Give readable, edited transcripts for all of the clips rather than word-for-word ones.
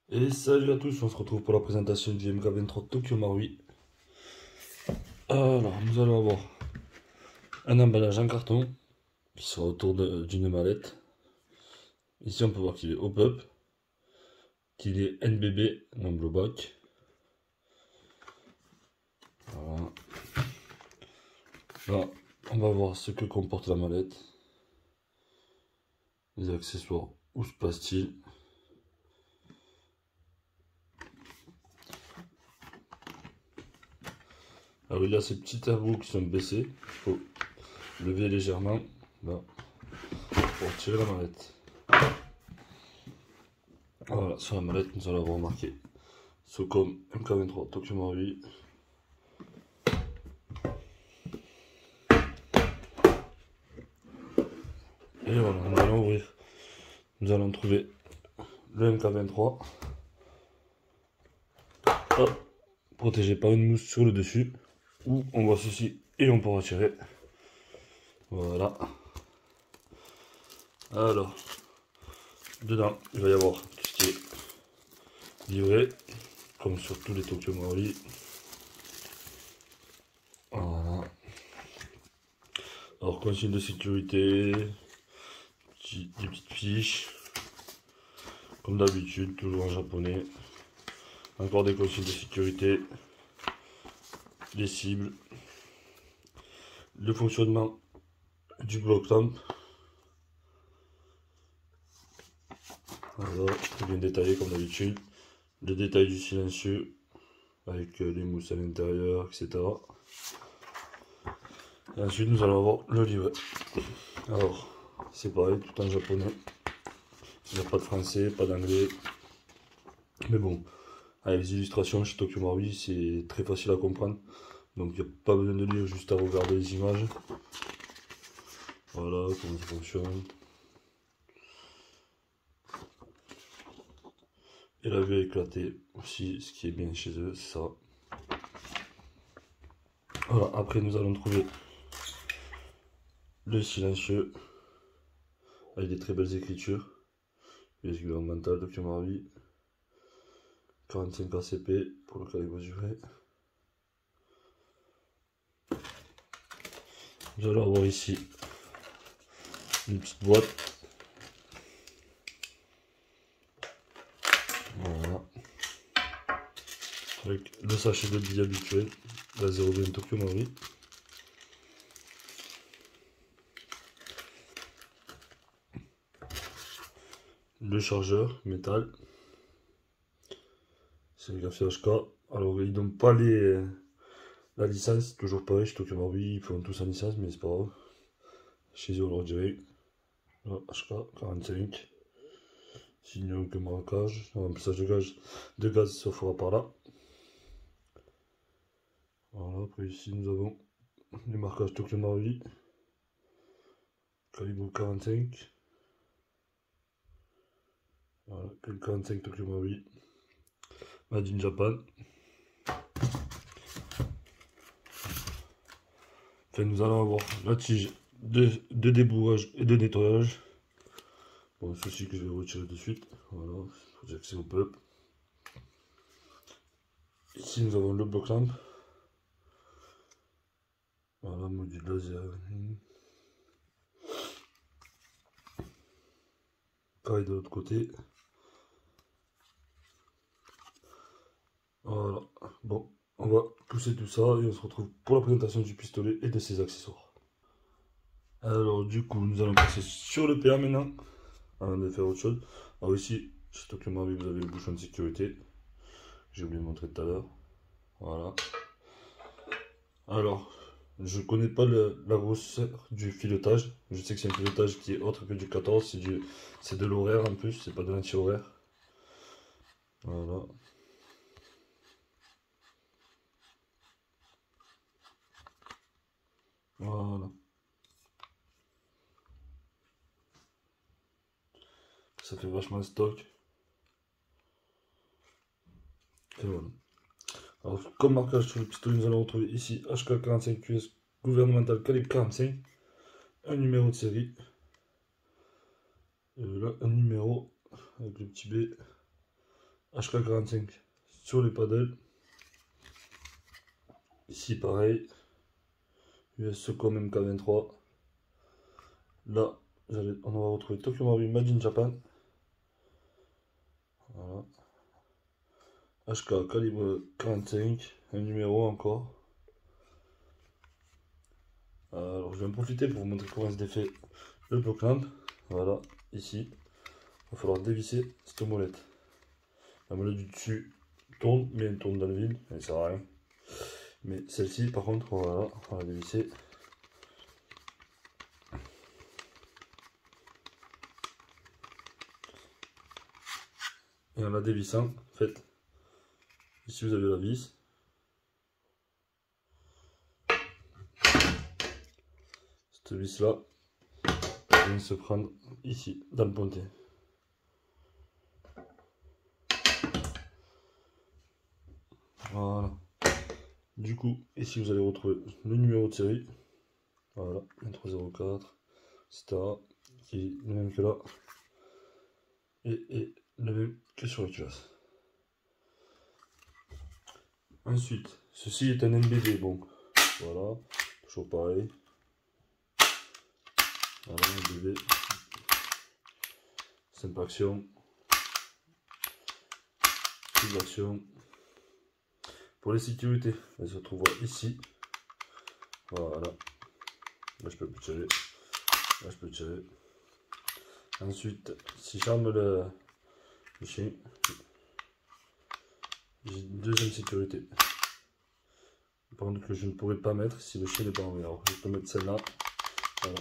Et salut à tous, on se retrouve pour la présentation du MK23 Tokyo Marui. Alors, nous allons avoir un emballage en carton qui sera autour d'une mallette. Ici, on peut voir qu'il est hop-up, qu'il est NBB, non blowback. Voilà. Là, on va voir ce que comporte la mallette, les accessoires, où se passe-t-il. Alors, il y a ces petits ergots qui sont baissés, il faut lever légèrement là, pour tirer la mallette. Voilà, sur la mallette, nous allons avoir marqué Socom MK23 Tokyo Marui. Et voilà, nous allons ouvrir. Nous allons trouver le MK23. Hop, protégé par une mousse sur le dessus. Où on voit ceci et on pourra tirer. Voilà. Alors, dedans, il va y avoir tout ce qui est livré, comme sur tous les Tokyo Marui. Voilà. Alors, consigne de sécurité, des petites fiches, comme d'habitude, toujours en japonais. Encore des consignes de sécurité, des cibles, le fonctionnement du bloc lamp. Voilà, très bien détaillé comme d'habitude. Le détail du silencieux avec les mousses à l'intérieur, etc. Et ensuite nous allons avoir le livret. Alors c'est pareil, tout en japonais. Il n'y a pas de français, pas d'anglais. Mais bon, avec les illustrations chez Tokyo Marui, c'est très facile à comprendre. Donc il n'y a pas besoin de lire, juste à regarder les images. Voilà comment ça fonctionne. Et la vue éclatée aussi, ce qui est bien chez eux, c'est ça. Voilà, après nous allons trouver le silencieux avec des très belles écritures. Les gouvernementales Tokyo Marui, 45 ACP pour le calibre mesuré. Nous allons avoir ici une petite boîte. Voilà. Avec le sachet de billes habituel, la 0,2 Tokyo Marui. Le chargeur métal. C'est le graphique HK. Alors ils donnent pas la licence, toujours pareil chez Tokyo Marui, ils font tous en licence, mais c'est pas grave. Chez eux on leur dirait HK 45. Sinon que marquage, remplissage de gaz se fera par là. Voilà, après ici nous avons les marquages Tokyo Marui, calibre 45. Voilà, 45 Tokyo Marui, Made in Japan. Enfin, nous allons avoir la tige de débourrage et de nettoyage. Bon, ceci que je vais retirer de suite. Voilà, faut dire que c'est hop-up. Ici nous avons le bloc lamp. Voilà, module laser. Pareil de l'autre côté. Voilà, bon, on va pousser tout ça et on se retrouve pour la présentation du pistolet et de ses accessoires. Alors du coup, nous allons passer sur le PA maintenant, avant de faire autre chose. Alors ici, chez Tokyo Marui, vous avez le bouchon de sécurité. J'ai oublié de montrer tout à l'heure. Voilà. Alors, je connais pas la grosseur du filetage. Je sais que c'est un filetage qui est autre que du 14. C'est de l'horaire en plus, c'est pas de l'anti-horaire. Voilà. Voilà. Ça fait vachement stock. Et voilà. Alors, comme marquage sur le pistolet, nous allons retrouver ici HK45QS gouvernemental calibre 45, un numéro de série, et là un numéro avec le petit B HK45 sur les paddles. Ici pareil, US Secom MK23. Là, on va retrouver Tokyo Marui Made in Japan. Voilà. HK calibre 45, un numéro encore. Alors je vais en profiter pour vous montrer comment se défait le bloc lampe. Voilà, ici. Il va falloir dévisser cette molette. La molette du dessus tourne, mais elle tourne dans le vide, elle sert à rien. Mais celle-ci, par contre, voilà, on va la dévisser. Et en la dévissant, en fait, ici vous avez la vis. Cette vis là vient se prendre ici, dans le pontet. Voilà. Du coup, ici vous allez retrouver le numéro de série. Voilà, 2304, etc. Qui est le même que là. Et le même que sur la culasse. Ensuite, ceci est un MBD, bon, voilà, toujours pareil. Voilà, MBD. Simple action. Double action. Pour les sécurités, elles se trouvent ici. Voilà. Là, je peux plus tirer. Là, je peux tirer. Ensuite, si j'arme le chien, j'ai une deuxième sécurité. Par contre, que je ne pourrais pas mettre si le chien n'est pas en alors je peux mettre celle-là. Voilà.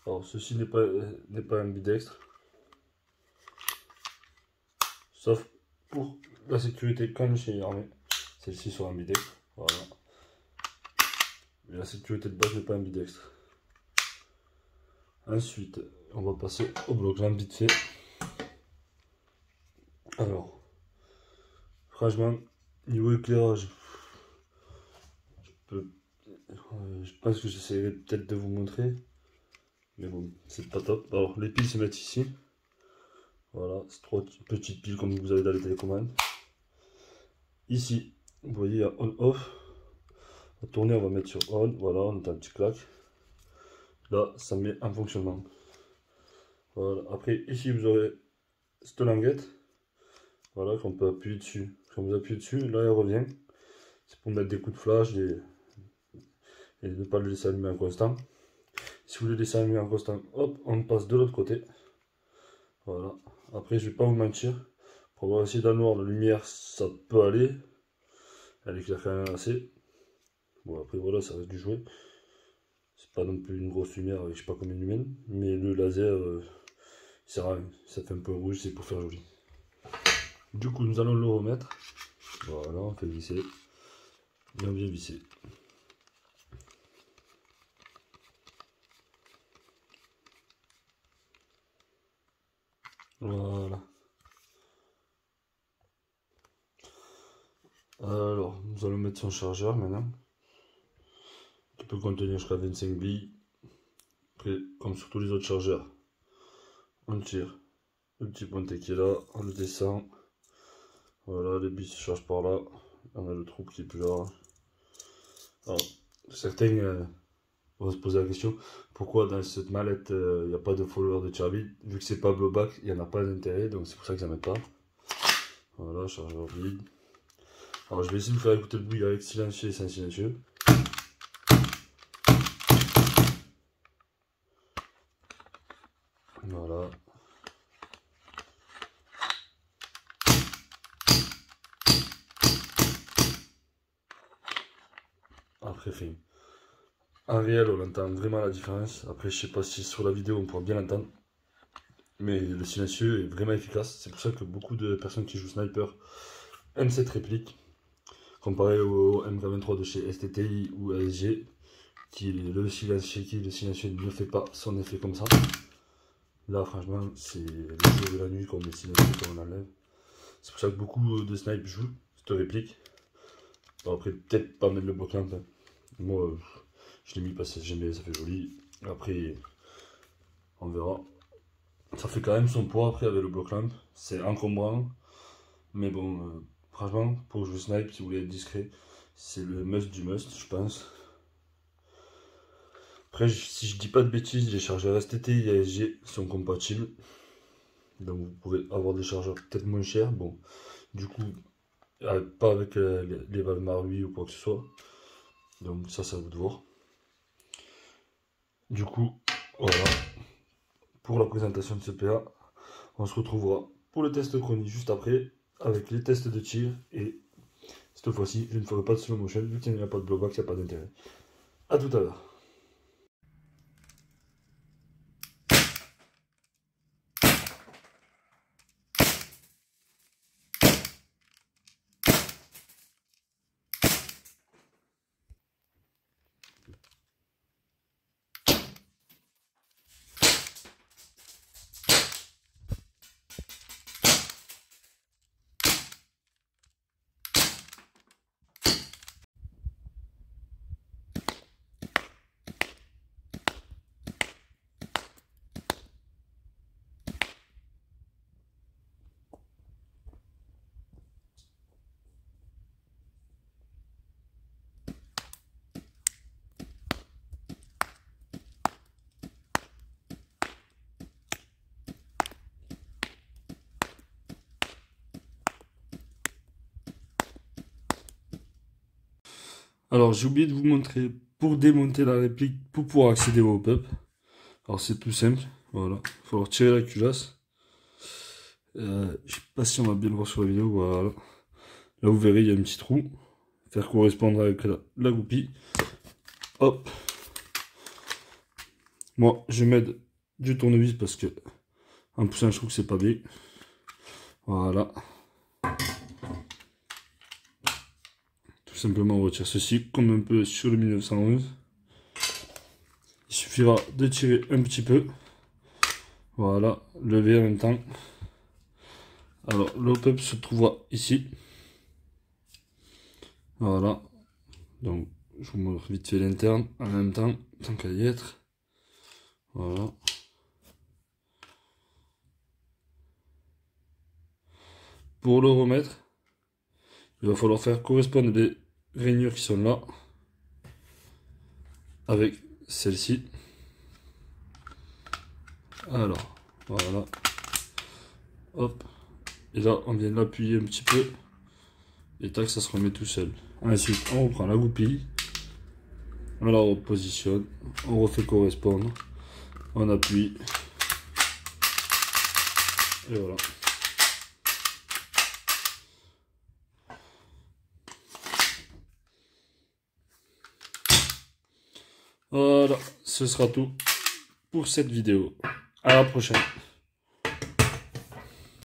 Alors, ceci n'est pas ambidextre. Sauf pour la sécurité quand le chien est armé. Celle-ci sera ambidextre. Voilà. Mais la sécurité de base n'est pas ambidextre. Ensuite, on va passer au bloc lampe vite fait. Alors, franchement, niveau éclairage, je pense que j'essaierai peut-être de vous montrer. Mais bon, c'est pas top. Alors, les piles se mettent ici. Voilà, c'est 3 petites piles comme vous avez dans les télécommandes. Ici, vous voyez, il y a on-off. On va tourner, on va mettre sur on. Voilà, on a un petit clac. Là, ça met en fonctionnement. Voilà, après, ici, vous aurez cette languette. Voilà, qu'on peut appuyer dessus. Quand vous appuyez dessus, là, elle revient. C'est pour mettre des coups de flash et ne pas le laisser allumer en constant. Si vous le laissez allumer en constant, hop, on passe de l'autre côté. Voilà. Après, je vais pas vous mentir. Pour voir aussi dans le noir, la lumière, ça peut aller. Elle éclaire quand même assez. Bon, après, voilà, ça reste du jouet. C'est pas non plus une grosse lumière avec je sais pas combien de lumens. Mais le laser, il sert à rien. Ça fait un peu rouge, c'est pour faire joli. Du coup, nous allons le remettre. Voilà, on fait visser. Et on vient visser. Voilà. Alors, nous allons mettre son chargeur maintenant. Qui peut contenir jusqu'à 25 billes. Après, comme sur tous les autres chargeurs, on tire le petit pontet qui est là, on le descend. Voilà, les billes se chargent par là. On a le trou qui est plus large. Alors, certains vont se poser la question, pourquoi dans cette mallette il n'y a pas de follower de tir vide? Vu que c'est pas blowback, il n'y en a pas d'intérêt, donc c'est pour ça que ça ne met pas. Voilà, chargeur vide. Alors je vais essayer de vous faire écouter le bruit avec silencieux et sans silencieux. Voilà. Après, fin. En réel, on entend vraiment la différence. Après, je sais pas si sur la vidéo on pourra bien l'entendre. Mais le silencieux est vraiment efficace. C'est pour ça que beaucoup de personnes qui jouent sniper aiment cette réplique. Comparé au MK23 de chez STTI ou ASG, le silencieux ne fait pas son effet comme ça. Là, franchement, c'est le jour de la nuit qu'on met silencieux, qu'on enlève. C'est pour ça que beaucoup de snipes jouent cette réplique. Bon, après, peut-être pas mettre le bloc lampe. Moi, Je l'ai mis parce que j'aime bien, ça fait joli. Après, on verra. Ça fait quand même son poids après avec le bloc lampe. C'est encombrant. Mais bon, franchement, pour jouer snipe, si vous voulez être discret, c'est le must du must, je pense. Après, si je dis pas de bêtises, les chargeurs STT et ASG sont compatibles. Donc vous pouvez avoir des chargeurs peut-être moins chers. Bon, du coup, pas avec les Valmar 8 ou quoi que ce soit. Donc ça, c'est à vous de voir. Du coup, voilà. Pour la présentation de ce PA, on se retrouvera pour le test chronique juste après, avec les tests de tir. Et cette fois-ci, je ne ferai pas de slow motion, vu qu'il n'y a pas de blowback, il n'y a pas d'intérêt. A tout à l'heure. Alors, j'ai oublié de vous montrer pour démonter la réplique, pour pouvoir accéder au hop-up. Alors, c'est tout simple. Voilà. Il va falloir tirer la culasse. Je sais pas si on va bien le voir sur la vidéo. Voilà. Là, vous verrez, il y a un petit trou. Faire correspondre avec la goupille. Hop. Moi, je m'aide du tournevis parce que en poussant, je trouve que c'est pas bien. Voilà. Tout simplement, on retire ceci comme un peu sur le 1911. Il suffira de tirer un petit peu. Voilà, lever en même temps. Alors, le hop-up se trouvera ici. Voilà. Donc, je vous montre vite fait l'interne en même temps, tant qu'à y être. Voilà. Pour le remettre, il va falloir faire correspondre les rainures qui sont là avec celle-ci. Alors, voilà. Hop. Et là, on vient l'appuyer un petit peu. Et tac, ça se remet tout seul. Ensuite, on reprend la goupille. On la repositionne. On refait correspondre. On appuie. Et voilà. Voilà, ce sera tout pour cette vidéo. À la prochaine.